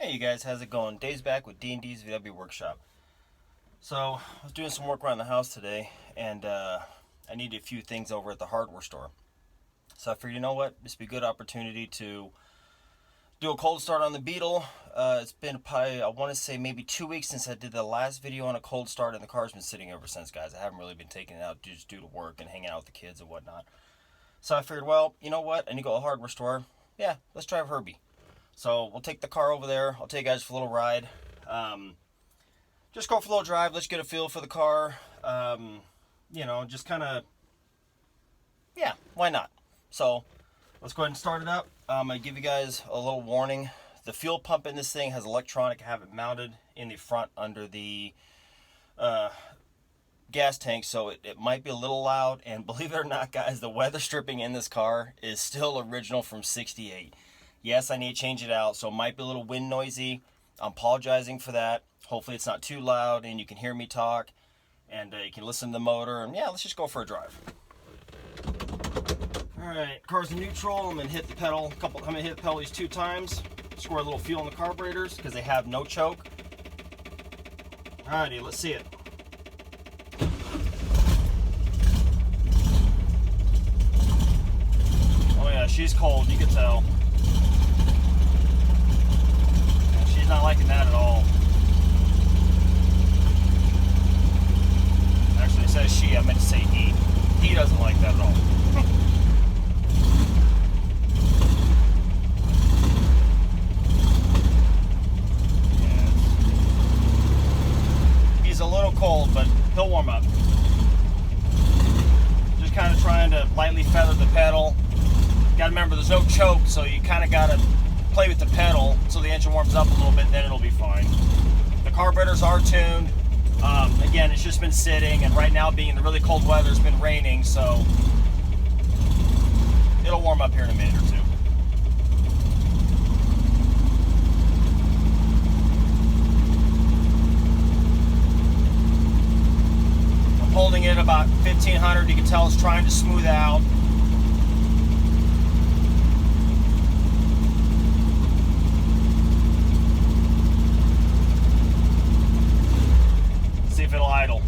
Hey you guys, how's it going? Dave's back with D&D's VW Workshop. So, I was doing some work around the house today, and I needed a few things over at the hardware store. So I figured, you know what, this would be a good opportunity to do a cold start on the Beetle. It's been probably, I want to say maybe 2 weeks since I did the last video on a cold start, and the car's been sitting ever since, guys. I haven't really been taking it out just due to work and hanging out with the kids and whatnot. So I figured, well, you know what, I need to go to the hardware store. Yeah, let's drive Herbie. So we'll take the car over there. I'll take you guys for a little ride. Just go for a little drive. Let's get a feel for the car. Just kind of, yeah, why not? So let's go ahead and start it up. I'm going to give you guys a little warning. The fuel pump in this thing has electronic. I have it mounted in the front under the gas tank, so it might be a little loud. And believe it or not, guys, the weather stripping in this car is still original from '68. Yes, I need to change it out, so it might be a little wind noisy. I'm apologizing for that. Hopefully it's not too loud and you can hear me talk and you can listen to the motor. And yeah, let's just go for a drive. Alright, car's in neutral. I'm going to hit the pedal I'm going to hit the pedal these 2 times. Squirt a little fuel in the carburetors because they have no choke. Alrighty, let's see it. Oh yeah, she's cold, you can tell. She's not liking that at all. Actually, it says she. I meant to say he. He doesn't like that at all. Yeah. He's a little cold, but he'll warm up. Just kind of trying to lightly feather the pedal. Got to remember, there's no choke, so you kind of got to play with the pedal so the engine warms up a little bit, then it'll be fine. The carburetors are tuned. Again, it's just been sitting, and right now, being in the really cold weather, it's been raining, so it'll warm up here in a minute or 2. I'm holding it about 1500. You can tell it's trying to smooth out. See if it'll idle.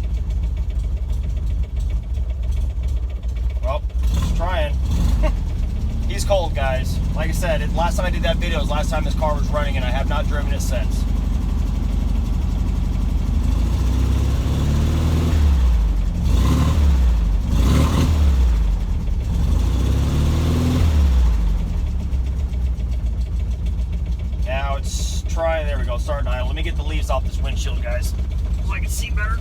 Well, it's trying. He's cold, guys. Like I said, last time I did that video was last time this car was running, and I have not driven it since. Now it's trying. There we go. Starting to idle. Let me get the leaves off this windshield, guys, so I can see better.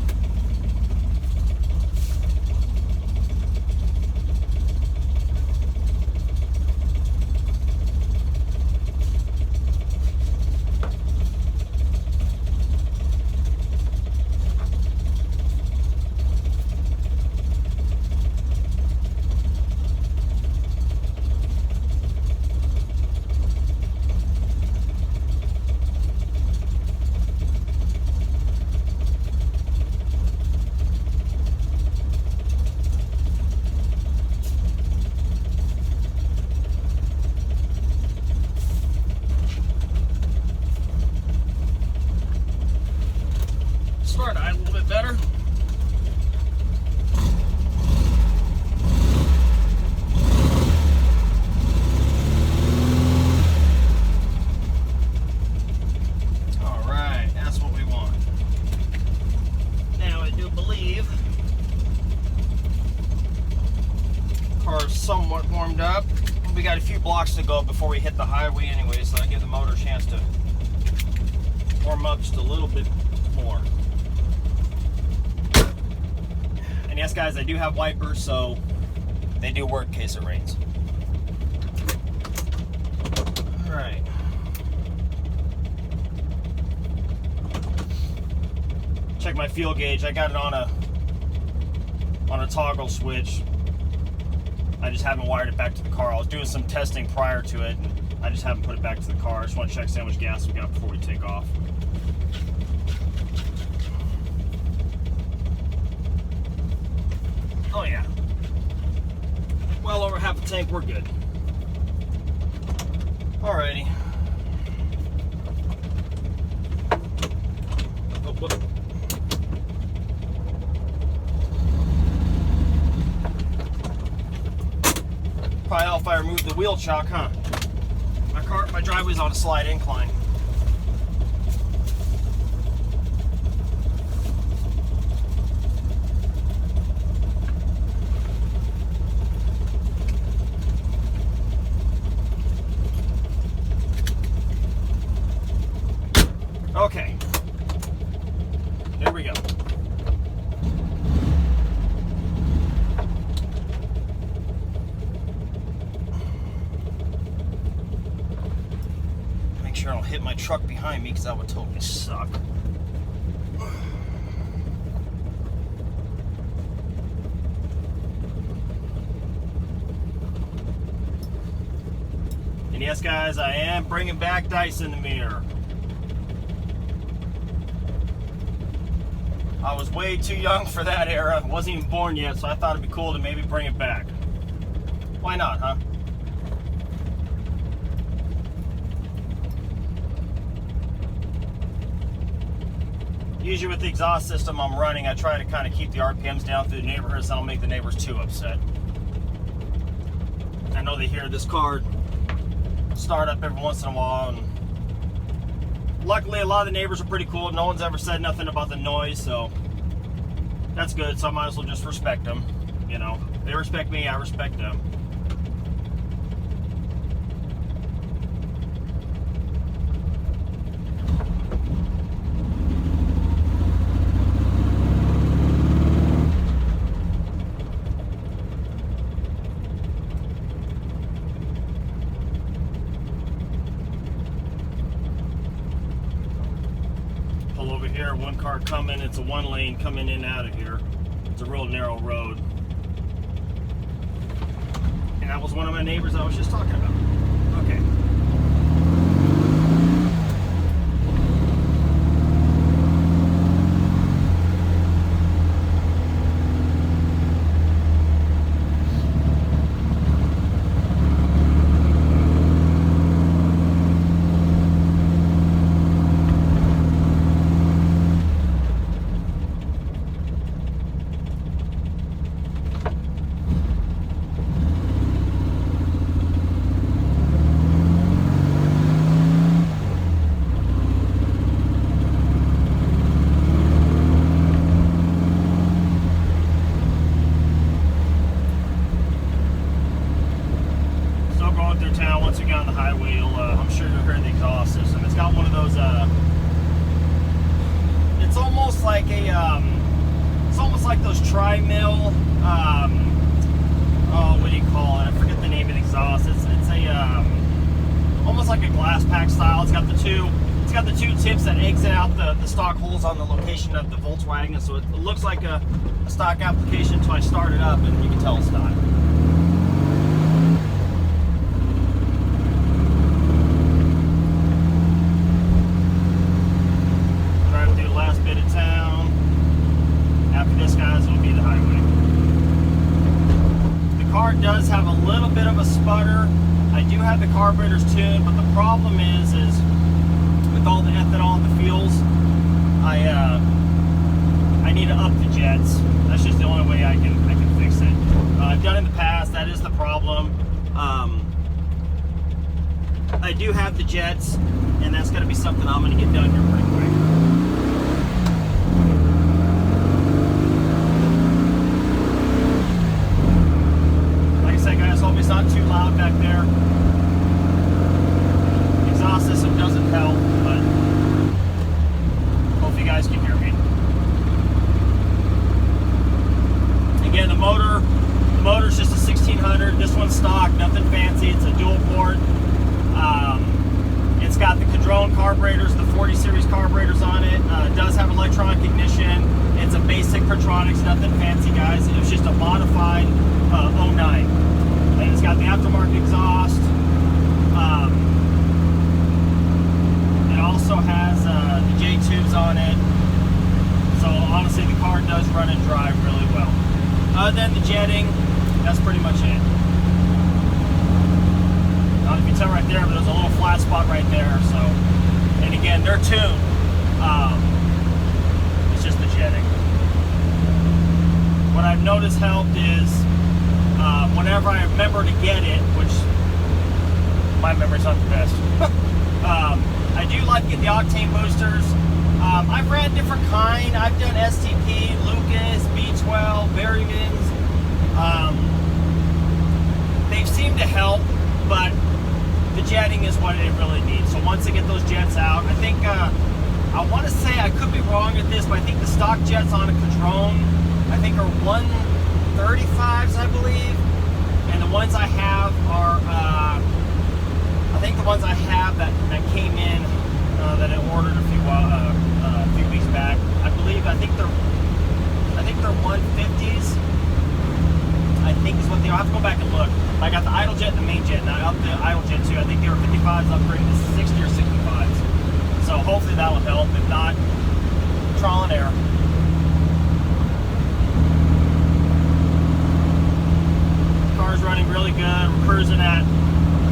Start a little bit better. All right, that's what we want. Now I do believe the car's somewhat warmed up. We got a few blocks to go before we hit the highway anyway, so I give the motor a chance to warm up just a little bit more. And yes, guys, I do have wipers, so they do work in case it rains. All right. Check my fuel gauge. I got it on a toggle switch. I just haven't wired it back to the car. I was doing some testing prior to it, and I just haven't put it back to the car. I just want to check how much gas we got before we take off. Oh yeah. Well over half a tank, we're good. Alrighty. if I remove the wheel chock, huh? My driveway's on a slight incline. Okay, here we go. Make sure I don't hit my truck behind me because that would totally suck. And yes, guys, I am bringing back dice in the mirror. I was way too young for that era. I wasn't even born yet, so I thought it'd be cool to maybe bring it back. Why not, huh? Usually with the exhaust system I'm running, I try to kind of keep the RPMs down through the neighborhood so I don't make the neighbors too upset. I know they hear this car start up every once in a while, and luckily a lot of the neighbors are pretty cool. No one's ever said nothing about the noise, so that's good. So I might as well just respect them. You know, they respect me, I respect them. Over here, one car coming, it's a one lane coming in and out of here. It's a real narrow road. And that was one of my neighbors I was just talking about. Okay. Once we get on the highway, I'm sure you'll hear the exhaust system. It's got one of those. It's almost like those tri-mill. Oh, what do you call it? I forget the name of the exhaust. It's a almost like a glass pack style. It's got the two tips that exit out the stock holes on the location of the Volkswagen. So it looks like a stock application until I start it up, and you can tell it's not. Does have a little bit of a sputter. I do have the carburetors tuned, but the problem is with all the ethanol in the fuels, I need to up the jets. That's just the only way I can fix it. I've done it in the past. That is the problem. I do have the jets, and that's going to be something I'm going to get done here pretty quick. Guys, hope it's not too loud back there. The exhaust system doesn't help, but hope you guys can hear me. Again, the motor's just a 1600. This one's stock, nothing fancy. It's a dual port. It's got the Cadron carburetors, the 40 series carburetors on it. It does have electronic ignition. It's a basic Pertronics, nothing fancy, guys. It was just a modified 09. And it's got the aftermarket exhaust. It also has the J tubes on it. So honestly, the car does run and drive really well. Other than the jetting, that's pretty much it. I don't know if you can tell right there, but there's a little flat spot right there. So, and again, they're tuned. It's just the jetting. What I've noticed helped is Whenever I remember to get it, which my memory's not the best. I do like to get the Octane boosters. I've ran different kind. I've done STP, Lucas, B12, Berryman's. They've seemed to help, but the jetting is what it really needs. So once I get those jets out, I think, I want to say, I could be wrong with this, but I think the stock jets on a Cadrone, I think are 135s, I believe. And the ones I have are, I think the ones I have that came in, that I ordered a few weeks back, I think they're 150s. I think is what they are. I have to go back and look. I got the idle jet and the main jet. Now up the idle jet too. I think they were 55s, upgraded to 60 or 65s. So hopefully that'll help. If not, trial and error. Car's running really good. We're cruising at,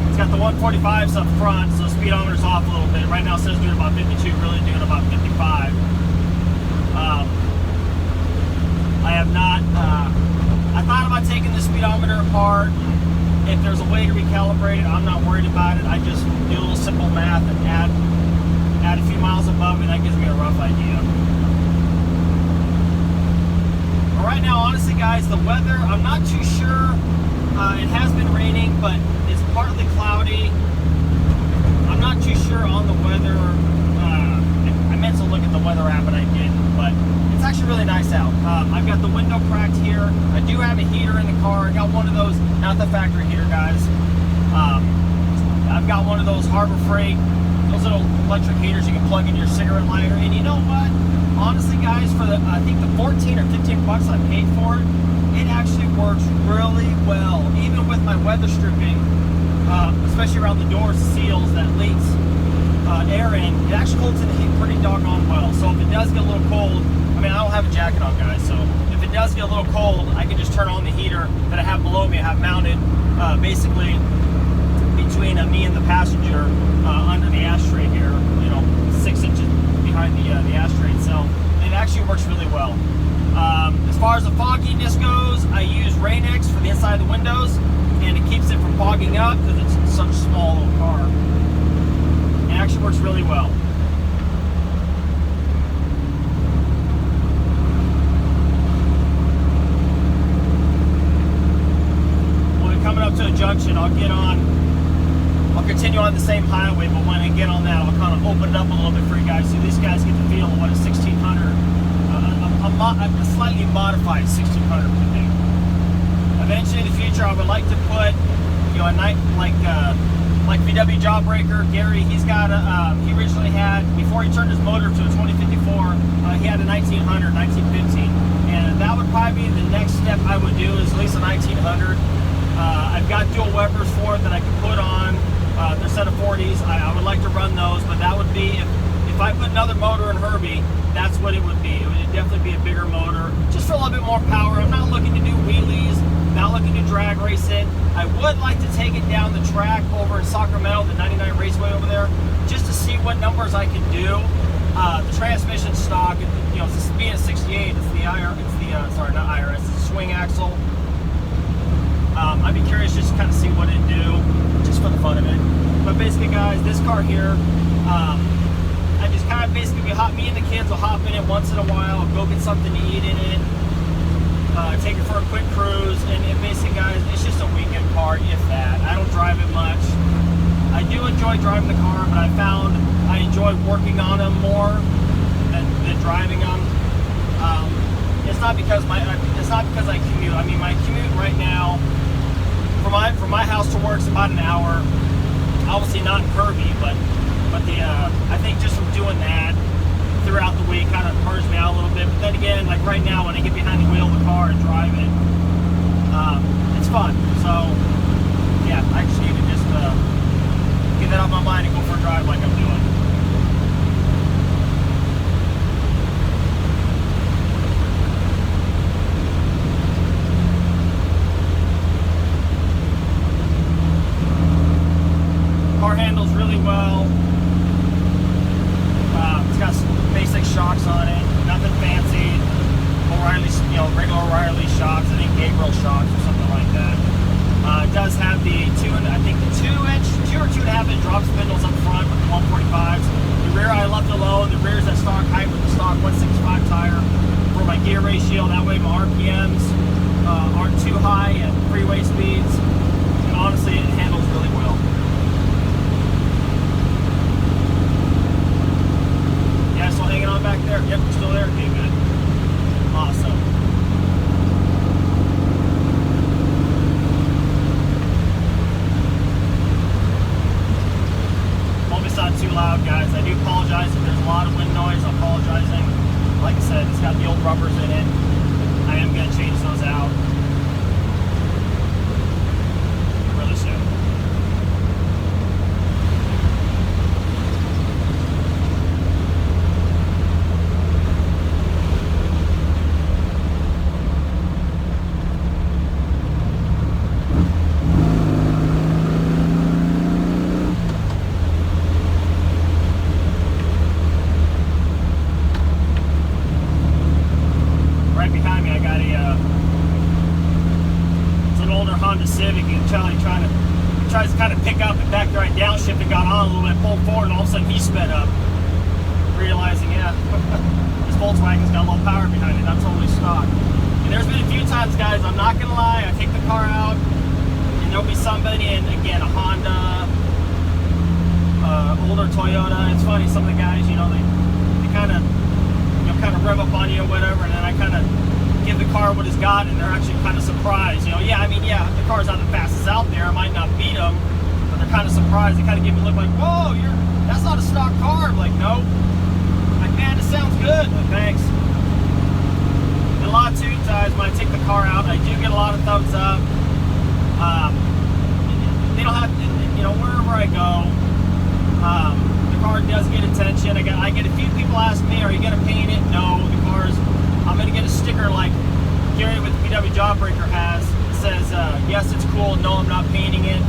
it's got the 145s up front, so speedometer's off a little bit. Right now it says doing about 52, really doing about 55. I have not, I thought about taking the speedometer apart. If there's a way to recalibrate it, I'm not worried about it. I just do a little simple math and add a few miles above it. That gives me a rough idea. But right now, honestly, guys, the weather, I'm not too sure. It has been raining, but it's partly cloudy. I'm not too sure on the weather. I meant to look at the weather app, and I didn't, but it's actually really nice out. I've got the window cracked here. I do have a heater in the car. I got one of those, not the factory heater, guys. I've got one of those Harbor Freight, those little electric heaters you can plug in your cigarette lighter. And you know what? Honestly, guys, for the, I think the 14 or 15 bucks I paid for it, it actually works really well. Even with my weather stripping, especially around the doors, seals that leaks air in, it actually holds in the heat pretty doggone well. So if it does get a little cold, I mean, I don't have a jacket on, guys, so if it does get a little cold, I can just turn on the heater that I have below me. I have mounted basically between me and the passenger under the ashtray here, you know, 6 inches behind the ashtray itself. And it actually works really well. As far as the fogginess goes, I use Rain-X for the inside of the windows, and it keeps it from fogging up because it's such a small little car. It actually works really well. We'll be coming up to a junction. I'll continue on the same highway, but when I get on that, I'll kind of open it up a little bit for you guys so these guys get the feel of what a 1600, a slightly modified 1600 could be. Eventually in the future, I would like to put, you know, a night like VW Jawbreaker. Gary, he's got he originally had, before he turned his motor to a 2054, he had a 1900, 1915, and that would probably be the next step I would do, is at least a 1900. I've got dual Webers for it that I can put on. They're set of 40s. I would like to run those, but that would be, if I put another motor in Herbie, that's what it would be. It would definitely be a bigger motor, just for a little bit more power. I'm not looking to do wheelies, not looking to drag race it. I would like to take it down the track over in Sacramento, the 99 Raceway over there, just to see what numbers I can do. The transmission stock, you know, it's being a 68, it's the sorry, not IRS, it's the swing axle. I'd be curious just to kind of see what it'd do, just for the fun of it. But basically, guys, this car here, I just kind of basically, me and the kids will hop in it once in a while, go get something to eat in it, take it for a quick cruise, and basically, guys, it's just a weekend car, if that. I don't drive it much. I do enjoy driving the car, but I found I enjoy working on them more than driving them. It's not because I commute. I mean, my commute right now, from my house to work is about an hour. Obviously not in Kirby, but I think just from doing that throughout the week kind of burns me out a little bit. But then again, like right now, when I get behind the wheel of the car and drive it, it's fun. So yeah, I just need to just get that off my mind and go for a drive like I'm doing. Car handles really well. It's got some basic shocks on it, nothing fancy. O'Reilly, you know, regular O'Reilly shocks. I think Gabriel shocks or something like that. gear ratio. That way my RPMs aren't too high at freeway speeds. And honestly, it handles really well. Yeah, still hanging on back there? Yep, still there? Okay, good. Awesome. Hope it's not too loud, guys. I do apologize if there's a lot of wind noise. I'm apologizing. Like I said, it's got the old rubbers in it. I am going to change those out really soon. Civic, and Charlie tries to kind of pick up and back there. I downshifted, got on a little bit, pulled forward, and all of a sudden he sped up, realizing, yeah, this Volkswagen's got a little power behind it. That's totally stock. And there's been a few times, guys, I'm not gonna lie, I take the car out, and there'll be somebody in, again, a Honda, older Toyota. It's funny, some of the guys, you know, they kind of, kind of rev up on you or whatever, and then I kind of give the car what it's got, and they're actually kind of surprised. You know, yeah, I mean, yeah, the car's not the fastest out there. I might not beat them, but they're kind of surprised. They kind of give me a look like, whoa, that's not a stock car. I'm like, no. I'm like, man, it sounds good. But thanks. And a lot of times when I take the car out, I do get a lot of thumbs up. They don't have to, you know, wherever I go, the car does get attention. I get a few people ask me, are you going to paint it? No, the car's, I'm going to get a sticker like Gary with the VW Jawbreaker has. It says, yes, it's cool. No, I'm not painting it.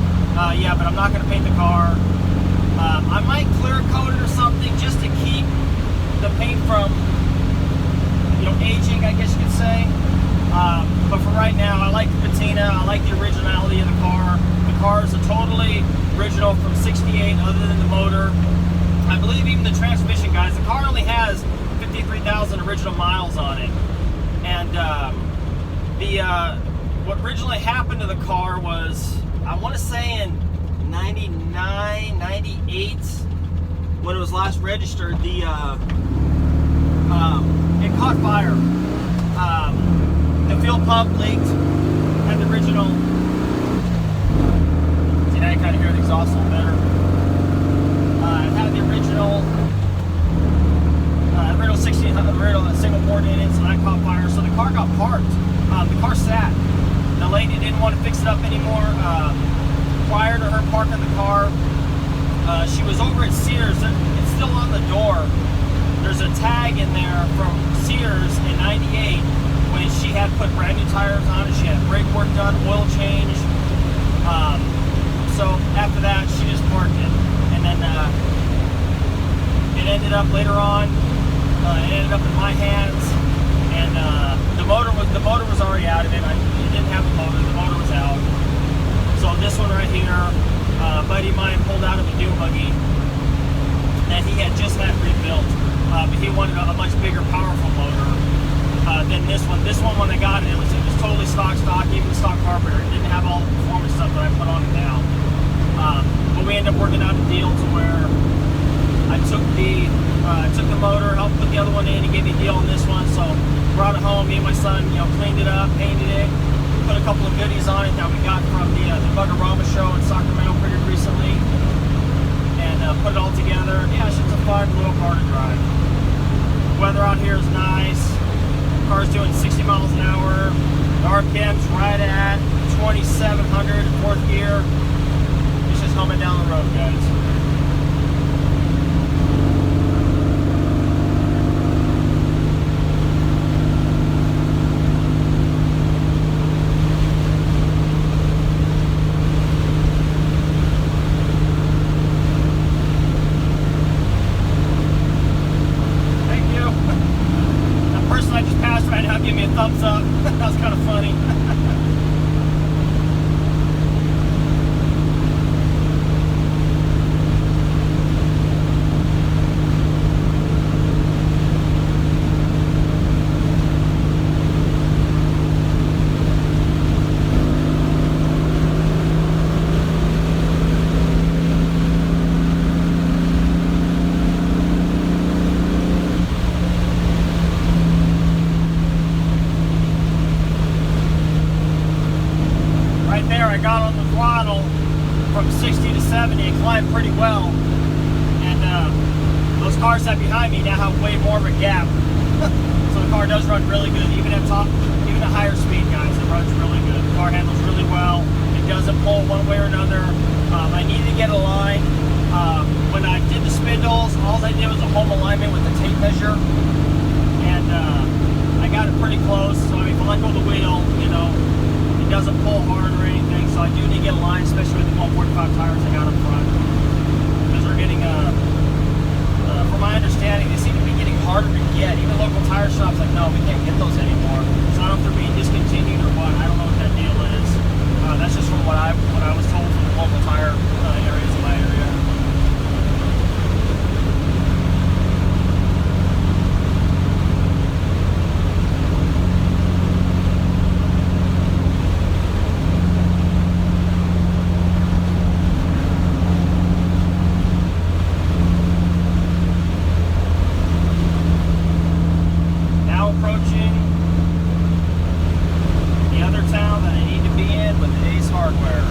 Yeah, but I'm not going to paint the car. I might clear coat it or something just to keep the paint from, you know, aging, I guess you could say. But for right now, I like the patina. I like the originality of the car. The car is a totally original from '68, other than the motor. I believe even the transmission, guys. The car only has 53,000 original miles on it, and what originally happened to the car was, I want to say in 99, 98, when it was last registered, it caught fire. The fuel pump leaked, and the original, see, now you kind of hear the exhaust a little better. It had the original 1600 single port in it, so that caught fire. So the car got parked. The car sat. The lady didn't want to fix it up anymore. Prior to her parking the car, she was over at Sears. It's still on the door. There's a tag in there from Sears in '98 when she had put brand new tires on it. She had brake work done, oil change. So after that, she just parked it, and then it ended up later on. It ended up in my hands, and the motor was already out of it. It didn't have a motor. The motor was out. So this one right here, a buddy of mine pulled out of a dune buggy that he had just had rebuilt, but he wanted a much bigger, powerful motor than this one. This one, when I got it, it was totally stock, even the stock carburetor. It didn't have all the performance stuff that I put on it now. But we ended up working out a deal to where I took the motor, helped put the other one in, and gave me a deal on this one. So brought it home. Me and my son, you know, cleaned it up, painted it, put a couple of goodies on it that we got from the Buggerama show in Sacramento pretty recently, and put it all together. Yeah, it's just a fun little car to drive. The weather out here is nice. The car's doing 60 miles an hour. The RPM's right at 2,700 in fourth gear. It's just humming down the road, guys. Give me a thumbs up. That was kind of funny. 70, it climbed pretty well. And those cars that behind me now have way more of a gap. So the car does run really good, even at higher speed, guys. It runs really good. The car handles really well. It doesn't pull one way or another. I needed to get a line. When I did the spindles, all I did was a home alignment with the tape measure, and I got it pretty close. So I mean, if I let go of the wheel, you know, it doesn't pull hard or anything. So I do need to get a line, especially with the 145 tires I got up front, because they're getting, from my understanding, they seem to be getting harder to get. Even local tire shops like, no, we can't get those anymore. So I don't know if they're being discontinued or what. I don't know what that deal is. That's just from what I was told from the local tire areas in my area. Approaching the other town that I need to be in with the Ace Hardware.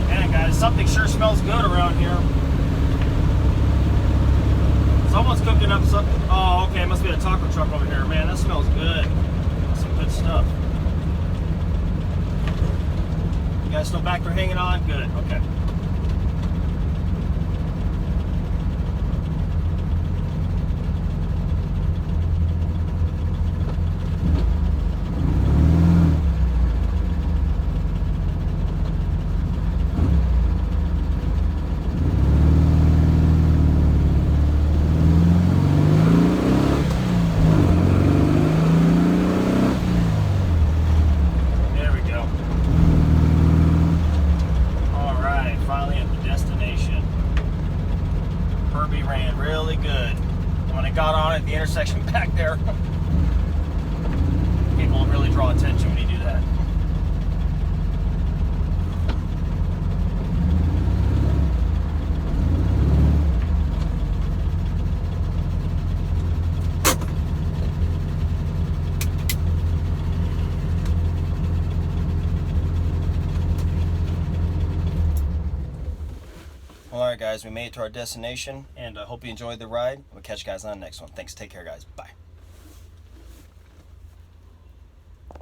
Man, guys, something sure smells good around here. Someone's cooking up some. Oh, okay, it must be a taco truck over here. Man, that smells good. Some good stuff. You guys still back there hanging on? Good, okay. Ran really good. When I got on at the intersection back there, people really draw attention when you do that. Alright guys, we made it to our destination, and I hope you enjoyed the ride. We'll catch you guys on the next one. Thanks, take care guys, bye.